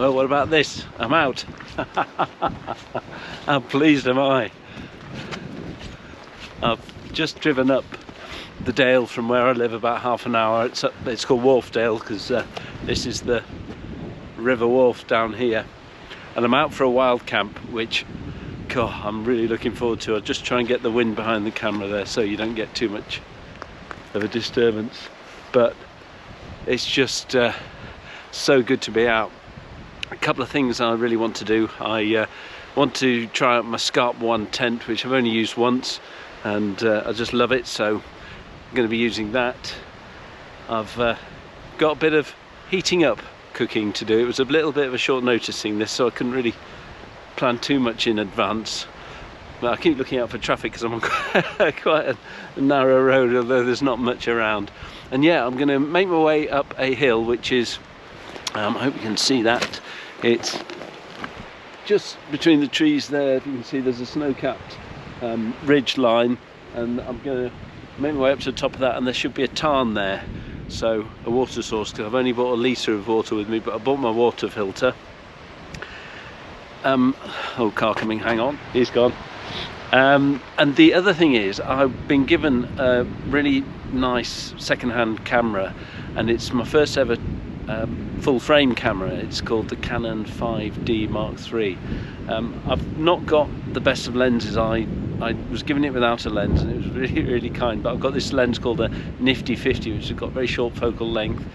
Well, what about this? I'm out. How pleased am I? I've just driven up the dale from where I live about half an hour. It's called Wharfdale because this is the River Wharf down here, and I'm out for a wild camp, which God, I'm really looking forward to. I'll just try and get the wind behind the camera there so you don't get too much of a disturbance, but it's just so good to be out. A couple of things I really want to do. I want to try out my Scarp 1 tent, which I've only used once, and I just love it, so I'm going to be using that. I've got a bit of heating up cooking to do. It was a little bit of a short notice thing this, so I couldn't really plan too much in advance, but I keep looking out for traffic because I'm on quite a narrow road, although there's not much around. And yeah, I'm going to make my way up a hill, which is I hope you can see that. It's just between the trees there. If you can see, there's a snow-capped ridge line, and I'm going to make my way up to the top of that, and there should be a tarn there, so a water source, because I've only bought a litre of water with me, but I bought my water filter. Oh, car coming, hang on, he's gone. And the other thing is, I've been given a really nice second-hand camera, and it's my first ever full frame camera. It's called the Canon 5D Mark III. I've not got the best of lenses. I was given it without a lens, and it was really, really kind, but I've got this lens called a Nifty 50, which has got very short focal length,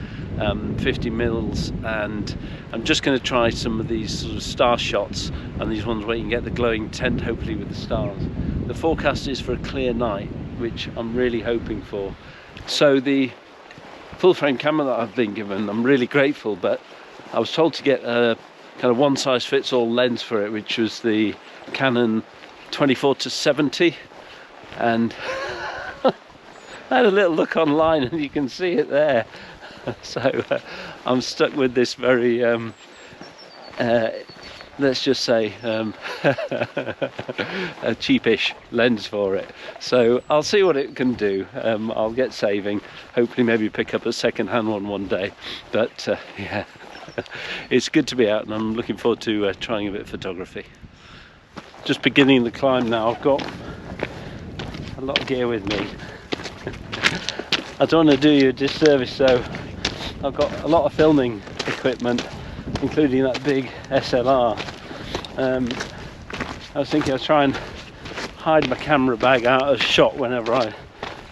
50 mils, and I'm just going to try some of these sort of star shots, and these ones where you can get the glowing tent, hopefully with the stars. The forecast is for a clear night, which I'm really hoping for. So the full frame camera that I've been given, I'm really grateful, but I was told to get a kind of one size fits all lens for it, which was the Canon 24-70, and I had a little look online and you can see it there. So I'm stuck with this very let's just say a cheapish lens for it, so I'll see what it can do. I'll get saving, hopefully maybe pick up a second-hand one day, but yeah, it's good to be out, and I'm looking forward to trying a bit of photography. Just beginning the climb now. I've got a lot of gear with me. I don't want to do you a disservice, so I've got a lot of filming equipment, including that big SLR. I was thinking I'd try and hide my camera bag out of shot whenever I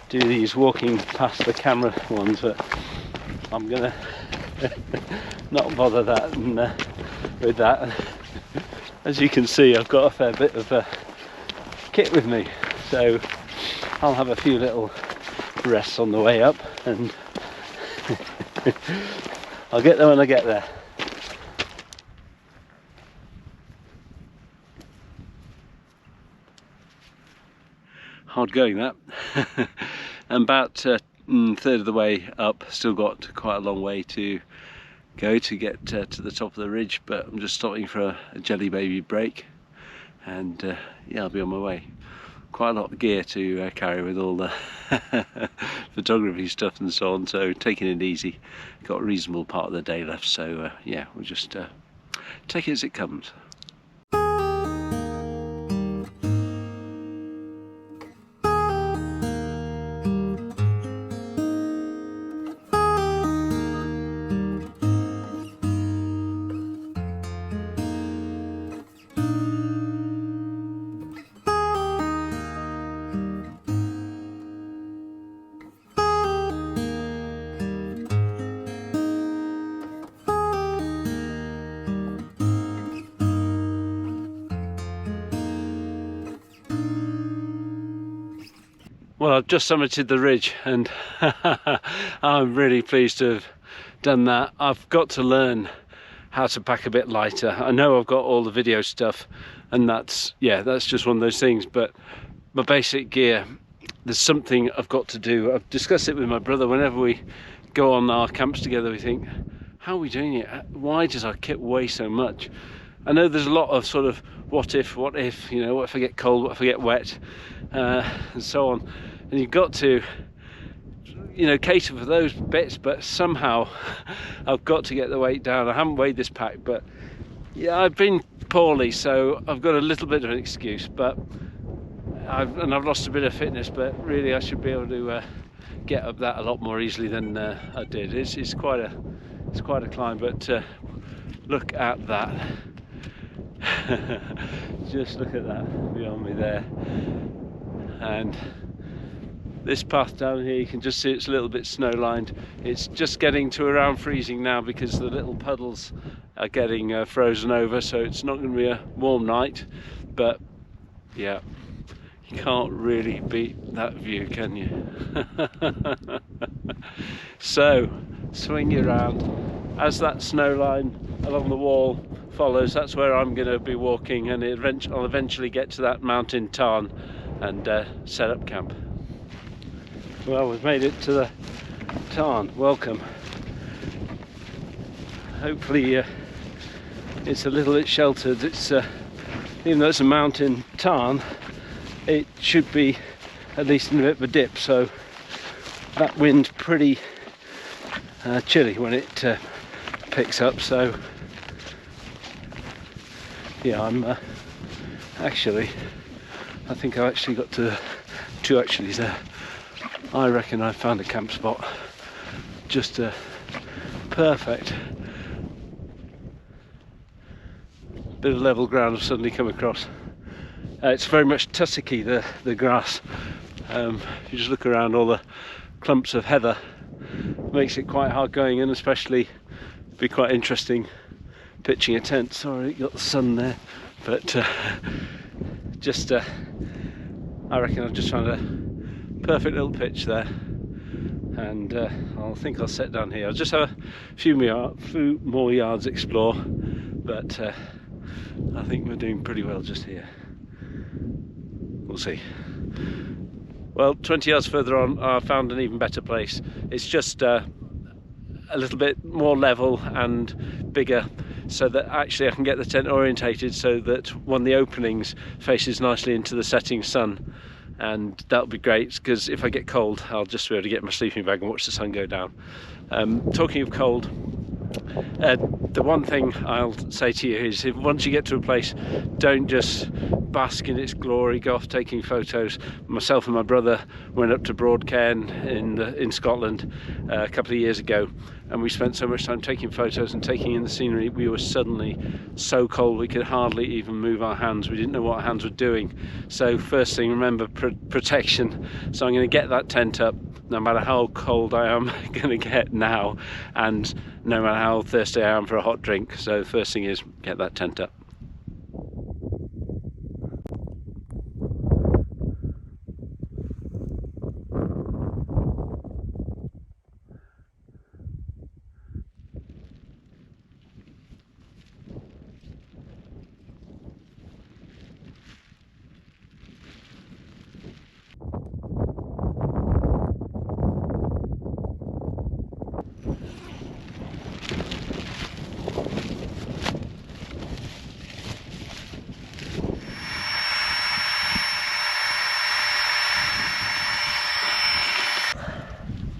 do these walking past the camera ones, but I'm gonna not bother that with that. As you can see, I've got a fair bit of kit with me, so I'll have a few little rests on the way up, and I'll get there when I get there. Hard going that. I'm about a third of the way up, still got quite a long way to go to get to the top of the ridge, but I'm just stopping for a jelly baby break, and yeah, I'll be on my way. Quite a lot of gear to carry with all the photography stuff and so on, so taking it easy. Got a reasonable part of the day left, so yeah, we'll just take it as it comes. Well, I've just summited the ridge, and I'm really pleased to have done that. I've got to learn how to pack a bit lighter. I know I've got all the video stuff, and that's just one of those things, but my basic gear, there's something I've got to do. I've discussed it with my brother. Whenever we go on our camps together, we think, how are we doing it? Why does our kit weigh so much? I know there's a lot of sort of what if, you know, what if I get cold, what if I get wet, and so on. And you've got to you know, cater for those bits, but somehow I've got to get the weight down. I haven't weighed this pack, but yeah, I've been poorly, so I've got a little bit of an excuse, but I've lost a bit of fitness, but really I should be able to get up that a lot more easily than I did. It's quite a climb, but look at that. Just look at that beyond me there. And this path down here, you can just see it's a little bit snow lined. It's just getting to around freezing now because the little puddles are getting frozen over, so it's not going to be a warm night, but yeah, you can't really beat that view, can you? So swing you around as that snow line along the wall follows. That's where I'm going to be walking, and I'll eventually get to that mountain Tarn and set up camp. Well, we've made it to the Tarn. Welcome. Hopefully it's a little bit sheltered. It's even though it's a mountain Tarn, it should be at least in a bit of a dip, so that wind's pretty chilly when it picks up. So yeah, actually, I think I've actually got to two actuallys there. I reckon I found a camp spot. Just perfect. Bit of level ground I've suddenly come across. It's very much tussocky, the grass. If you just look around, all the clumps of heather makes it quite hard going, and especially be quite interesting pitching a tent. Sorry, you got the sun there, but just I reckon I've just found a perfect little pitch there, and I think I'll set down here. I'll just have a few more yards explore, but I think we're doing pretty well just here. We'll see. Well, 20 yards further on, I found an even better place. It's just a little bit more level and bigger, so that actually I can get the tent orientated so that one of the openings faces nicely into the setting sun, and that'll be great, because if I get cold I'll just be able to get my sleeping bag and watch the sun go down. Talking of cold, the one thing I'll say to you is, once you get to a place, don't just bask in its glory, go off taking photos. Myself and my brother went up to Broadcairn in Scotland a couple of years ago, and we spent so much time taking photos and taking in the scenery, we were suddenly so cold we could hardly even move our hands. We didn't know what our hands were doing. So first thing, remember protection. So I'm going to get that tent up no matter how cold I am going to get now, and no matter how thirsty I am for a hot drink. So the first thing is get that tent up.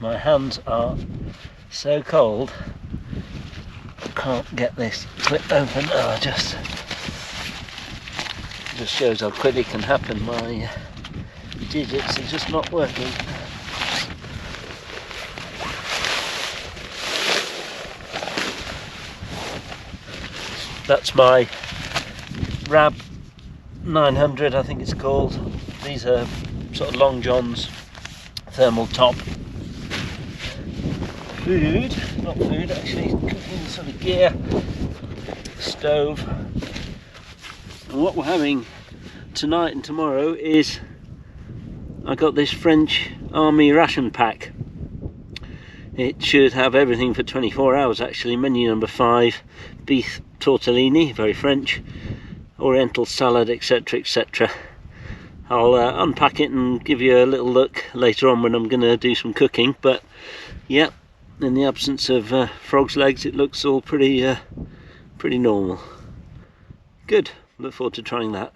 My hands are so cold I can't get this clip open. Just shows how quick it can happen. My digits are just not working. That's my Rab 900, I think it's called. These are sort of long johns, thermal top. Food, not food actually, cooking sort of gear, stove. And what we're having tonight and tomorrow is, I got this French army ration pack. It should have everything for 24 hours actually. Menu number 5, beef tortellini, very French, oriental salad, etc, etc. I'll unpack it and give you a little look later on when I'm going to do some cooking, but yeah, in the absence of frog's legs, it looks all pretty normal. Good, look forward to trying that.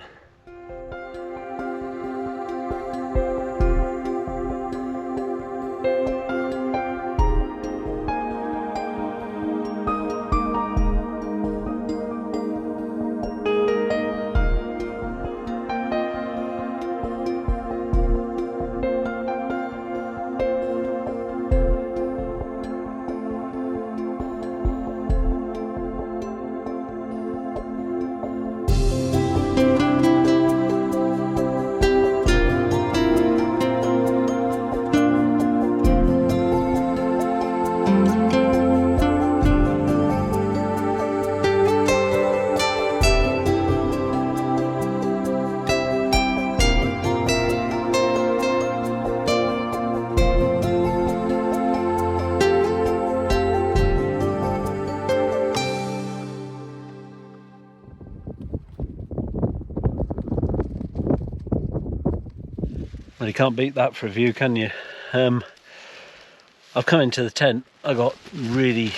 Well, you can't beat that for a view, can you? I've come into the tent. I got really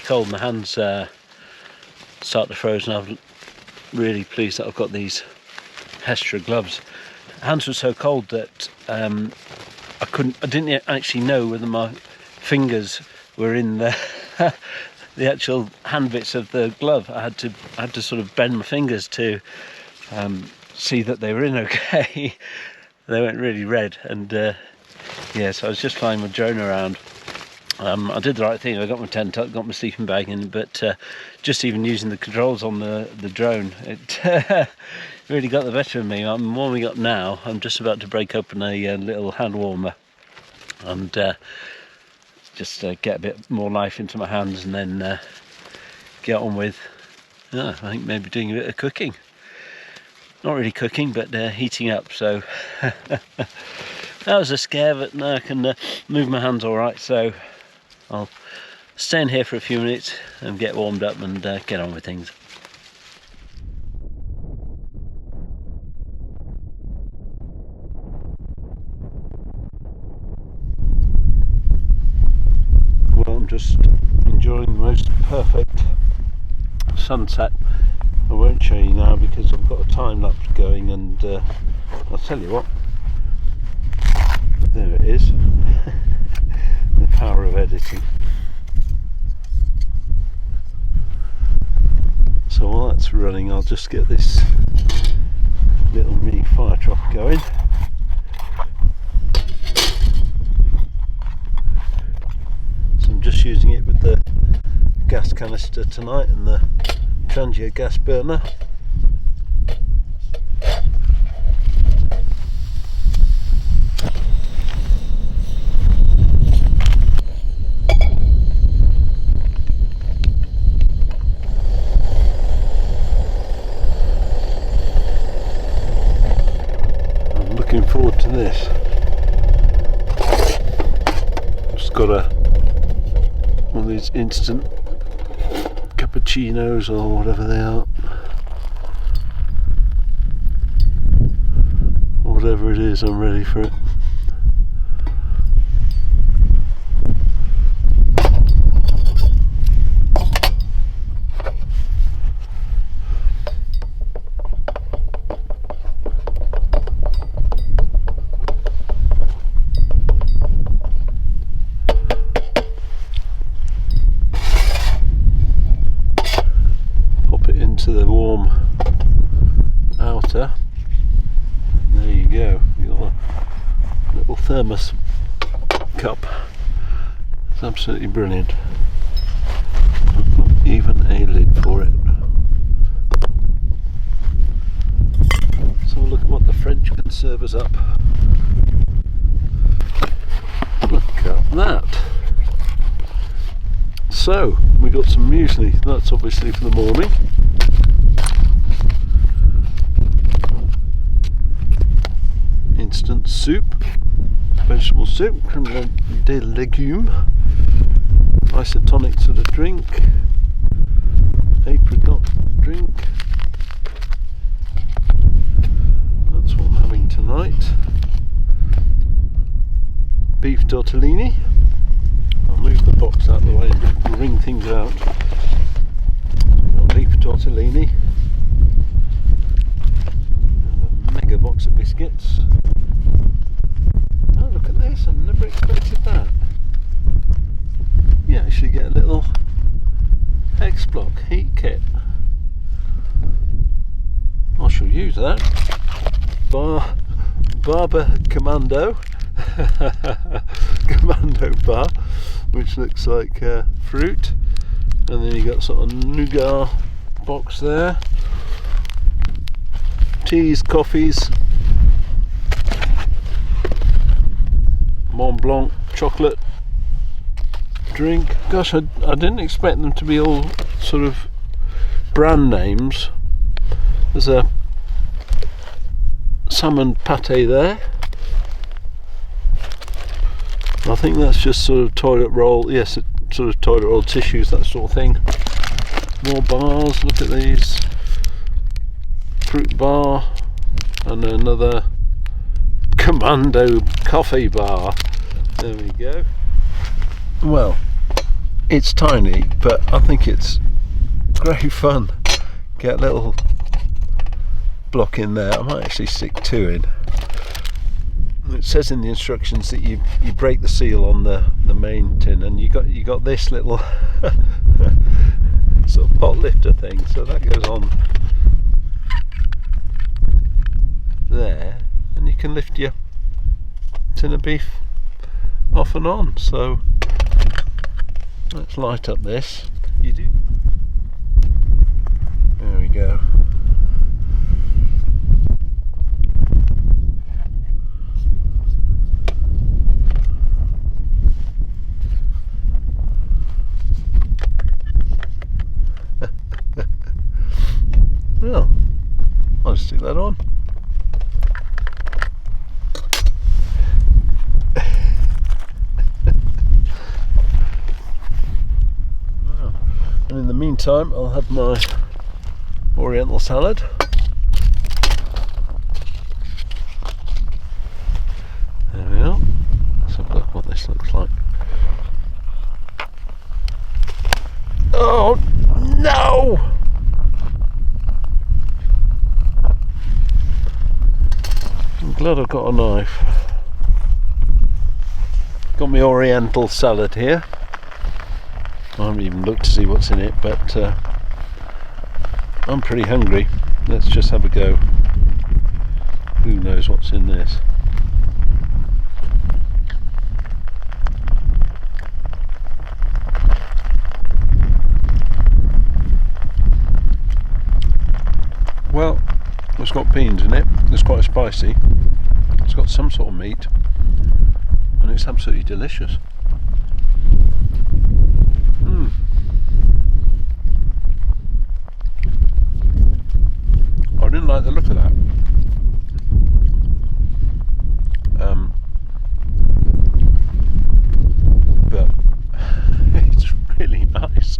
cold. My hands start to froze, and I'm really pleased that I've got these Hestra gloves. Hands were so cold that I didn't actually know whether my fingers were in the the actual hand bits of the glove. I had to sort of bend my fingers to see that they were in okay. They went really red, and yeah, so I was just flying my drone around. I did the right thing. I got my tent up, got my sleeping bag in, but just even using the controls on the drone, it really got the better of me. I'm warming up now. I'm just about to break open a little hand warmer and just get a bit more life into my hands, and then get on with, I think maybe doing a bit of cooking. Not really cooking, but heating up. So that was a scare, but now I can move my hands all right. So I'll stay in here for a few minutes and get warmed up and get on with things. Well, I'm just enjoying the most perfect sunset. I won't show you now because I've got a time lapse going, and I'll tell you what, there it is. The power of editing. So while that's running, I'll just get this little mini fire truck going. So I'm just using it with the gas canister tonight and the Trangia gas burner. I'm looking forward to this. Just got one of these instant cappuccinos or whatever they are, whatever it is, I'm ready for it. To the warm outer, and there you go. You got a little thermos cup. It's absolutely brilliant. Not even a lid for it. So look at what the French can serve us up. Look at that. So we got some muesli. That's obviously for the morning. Instant soup, vegetable soup, crème de légumes, isotonic sort of drink, apricot drink. That's what I'm having tonight. Beef tortellini. I'll move the box out of the way and wring things out. Got beef tortellini. A mega box of biscuits. Oh, look at this, I never expected that. You actually get a little hex block heat kit. I shall use that. Barber Commando Commando bar, which looks like fruit, and then you got sort of nougat box there. Teas, coffees, Mont Blanc chocolate drink. Gosh, I didn't expect them to be all sort of brand names. There's a salmon pate there. I think that's just sort of toilet roll, yes, sort of toilet roll tissues, that sort of thing. More bars, look at these. Fruit bar and another Commando coffee bar. There we go. Well, it's tiny, but I think it's great fun. Get a little block in there. I might actually stick 2 in. It says in the instructions that you break the seal on the main tin, and you got this little sort of pot lifter thing, so that goes on there, and you can lift your tin of beef off and on. So let's light up this. You do. There we go. Well, I'll just stick that on. Wow. And in the meantime, I'll have my Oriental salad. There we are. Let's have a look what this looks like. Oh no! I'm glad I've got a knife. Got my Oriental salad here. I haven't even looked to see what's in it, but I'm pretty hungry. Let's just have a go. Who knows what's in this? Well, it's got beans in it. It's quite spicy. It's got some sort of meat, and it's absolutely delicious. I didn't like the look of that. But it's really nice.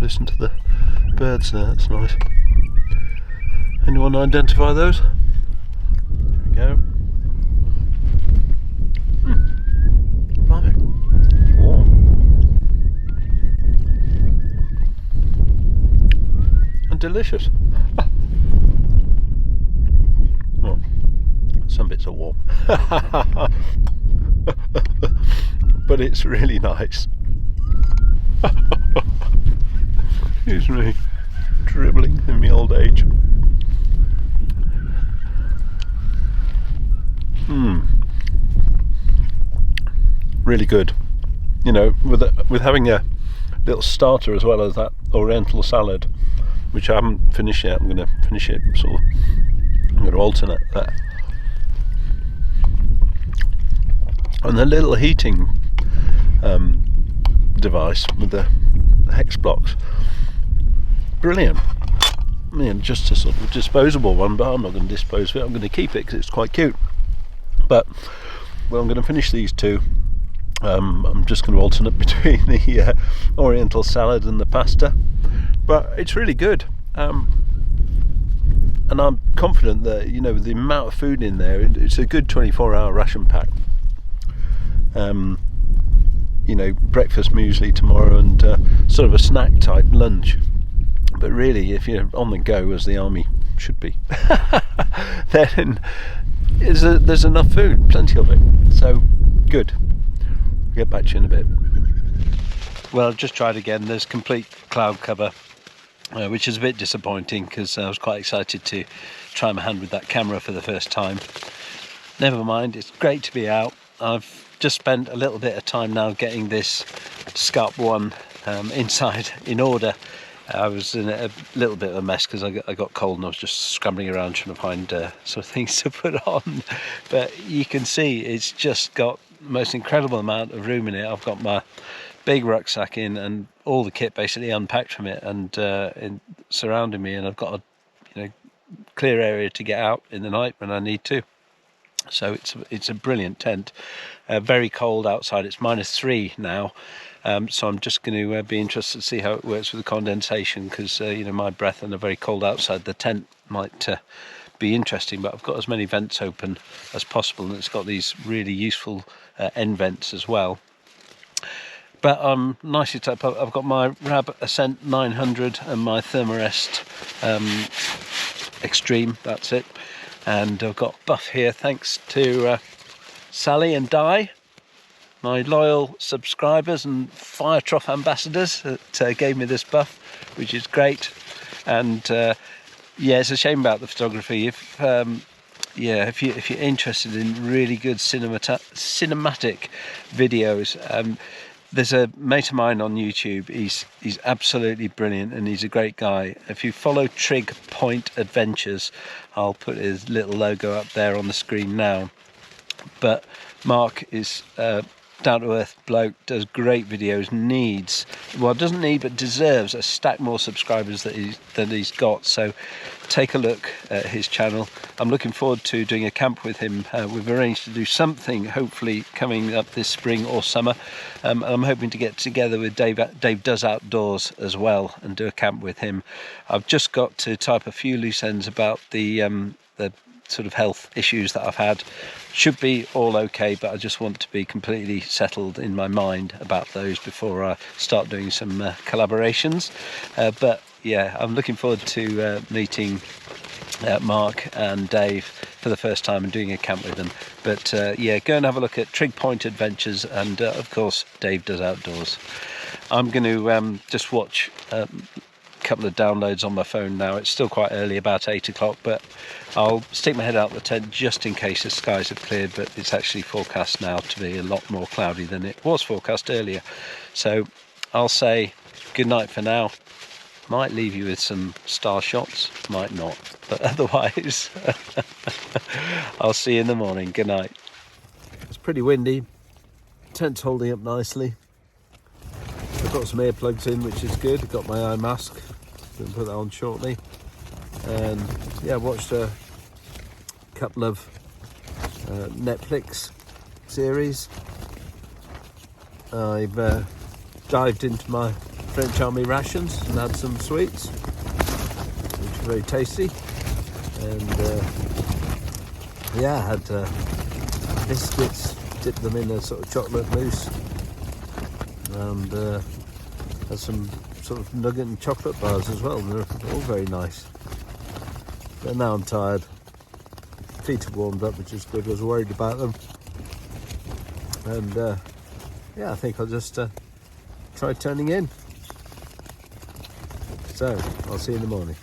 Listen to the birds there, that's nice. Anyone identify those? There we go. Blimey. Warm. And delicious. Well, some bits are warm. But it's really nice. Excuse me, dribbling in my old age. Really good. You know, with having a little starter as well as that Oriental salad, which I haven't finished yet. I'm going to finish it sort of. I'm going to alternate that. And the little heating device with the hex blocks. Brilliant. I mean, just a sort of disposable one, but I'm not going to dispose of it. I'm going to keep it because it's quite cute. But well, I'm going to finish these two. I'm just going to alternate between the Oriental salad and the pasta, but it's really good. And I'm confident that, you know, with the amount of food in there, it's a good 24-hour ration pack. You know, breakfast muesli tomorrow and sort of a snack type lunch. But really, if you're on the go, as the army should be, then there's enough food, plenty of it. So good. I'll get back to you in a bit. Well, I've just tried again. There's complete cloud cover, which is a bit disappointing because I was quite excited to try my hand with that camera for the first time. Never mind, it's great to be out. I've just spent a little bit of time now getting this Scarp 1 inside in order. I was in a little bit of a mess because I got cold and I was just scrambling around trying to find sort of things to put on. But you can see it's just got the most incredible amount of room in it. I've got my big rucksack in and all the kit basically unpacked from it and surrounding me, and I've got a clear area to get out in the night when I need to. So it's a brilliant tent. Very cold outside. It's -3 now. So I'm just going to be interested to see how it works with the condensation, because you know, my breath and a very cold outside, the tent might be interesting. But I've got as many vents open as possible, and it's got these really useful end vents as well. But I'm nicely typed up. I've got my Rab Ascent 900 and my Thermarest Extreme, that's it. And I've got buff here thanks to Sally and Di, my loyal subscribers and fire trough ambassadors, that gave me this buff, which is great. And yeah, it's a shame about the photography. If you're interested in really good cinematic videos, there's a mate of mine on YouTube. He's absolutely brilliant, and he's a great guy. If you follow Trig Point Adventures, I'll put his little logo up there on the screen now. But Mark is down-to-earth bloke, does great videos, doesn't need but deserves a stack more subscribers than he's got. So take a look at his channel. I'm looking forward to doing a camp with him. We've arranged to do something hopefully coming up this spring or summer. And I'm hoping to get together with Dave Does Outdoors as well and do a camp with him. I've just got to type a few loose ends about the sort of health issues that I've had. Should be all okay, but I just want to be completely settled in my mind about those before I start doing some collaborations. But yeah, I'm looking forward to meeting Mark and Dave for the first time and doing a camp with them. But yeah, go and have a look at Trig Point Adventures, and of course Dave Does Outdoors. I'm going to just watch couple of downloads on my phone now. It's still quite early, about 8 o'clock, but I'll stick my head out the tent just in case the skies have cleared. But it's actually forecast now to be a lot more cloudy than it was forecast earlier. So I'll say good night for now. Might leave you with some star shots, might not, but otherwise I'll see you in the morning. Good night. It's pretty windy, tent's holding up nicely. I've got some earplugs in, which is good. I've got my eye mask, going to put that on shortly. And yeah, watched a couple of Netflix series. I've dived into my French Army rations and had some sweets, which are very tasty. And yeah, I had biscuits, dipped them in a sort of chocolate mousse, and had some sort of nugget and chocolate bars as well. They're all very nice. But now I'm tired. Feet have warmed up, which is good. I was worried about them. And yeah, I think I'll just try turning in. So I'll see you in the morning.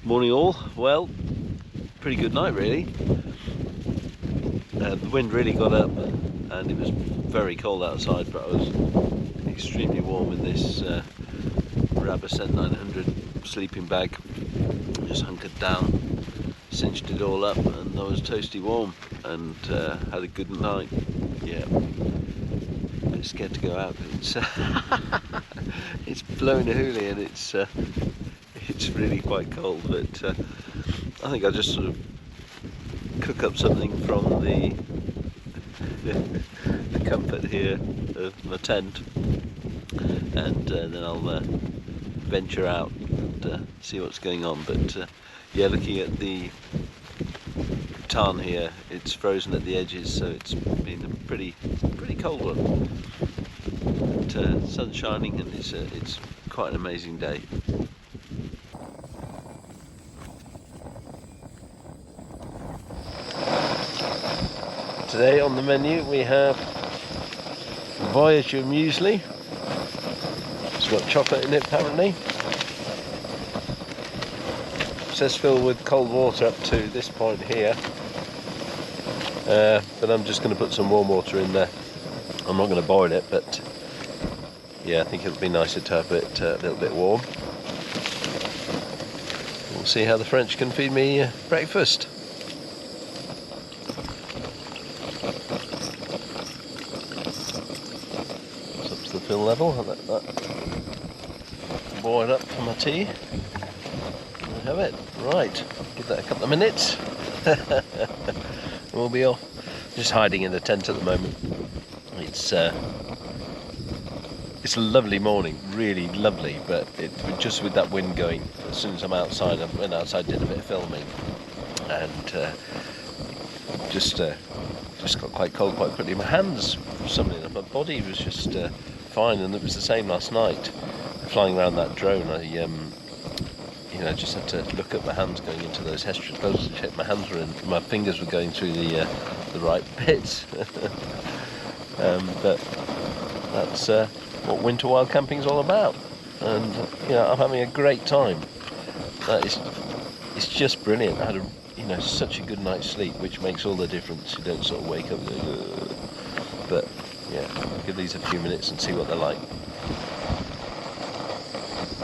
Morning all. Well, pretty good night really. The wind really got up and it was very cold outside, but I was extremely warm in this Rab Ascent 900 sleeping bag. Just hunkered down, cinched it all up, and I was toasty warm and had a good night. Yeah, a bit scared to go out. It's blowing a hoolie and it's really quite cold, but I think I'll just sort of cook up something from the comfort here of my tent, and then I'll venture out and see what's going on. But yeah, looking at the Tarn here, it's frozen at the edges, so it's been a pretty cold one. But sun's shining and it's quite an amazing day. Today on the menu we have Voyager muesli. It's got chocolate in it apparently. It says fill with cold water up to this point here, but I'm just going to put some warm water in there. I'm not going to boil it, but yeah, I think it'll be nicer to have it a little bit warm. see how the French can feed me breakfast. It's up to the fill level. I'll let that boil up for my tea. There we have it. Right, give that a couple of minutes. We'll be off. Just hiding in the tent at the moment. It's a lovely morning, really lovely, but just with that wind going, as soon as I'm outside, I went outside, did a bit of filming, and just got quite cold quite quickly. My hands, for some reason, my body was just fine, and it was the same last night. Flying around that drone, I just had to look at my hands going into those Hestrons to check my hands were in, my fingers were going through the right bits. But that's what winter wild camping is all about, and I'm having a great time. It's just brilliant. I had such a good night's sleep, which makes all the difference. You don't sort of wake up and go, ugh. But yeah, I'll give these a few minutes and see what they're like.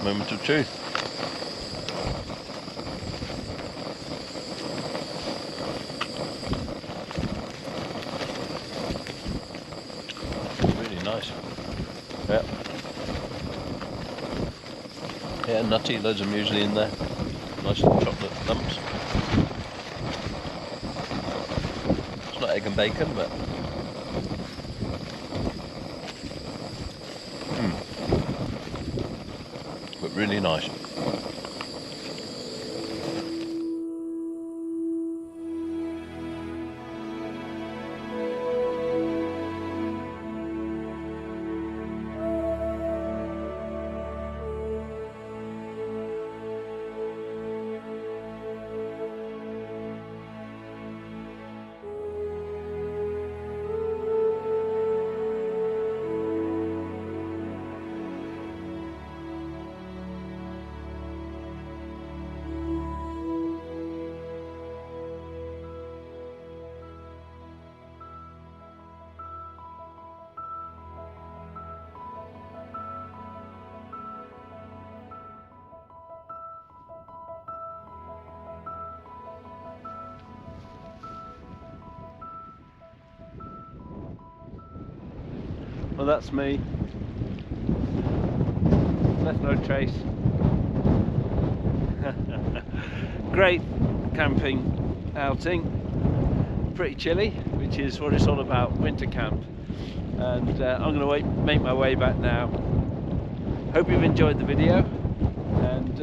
Moment of truth. Really nice. Yeah, nutty, loads of muesli in there. Nice little chocolate lumps. It's not egg and bacon, but really nice. Well, that's me. Left no trace. Great camping outing. Pretty chilly, which is what it's all about, winter camp. And I'm going to make my way back now. Hope you've enjoyed the video, and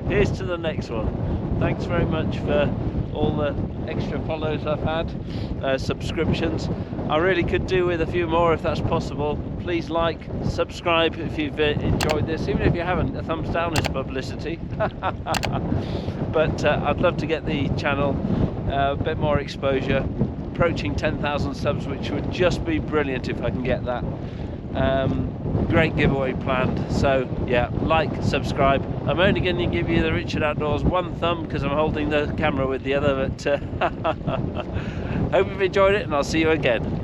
here's to the next one. Thanks very much for all the extra follows I've had, subscriptions. I really could do with a few more if that's possible. Please like, subscribe if you've enjoyed this. Even if you haven't, a thumbs down is publicity. But I'd love to get the channel a bit more exposure, approaching 10,000 subs, which would just be brilliant if I can get that. Great giveaway planned, so yeah, like, subscribe. I'm only going to give you the Richard Outdoors one thumb because I'm holding the camera with the other, but hope you've enjoyed it, and I'll see you again.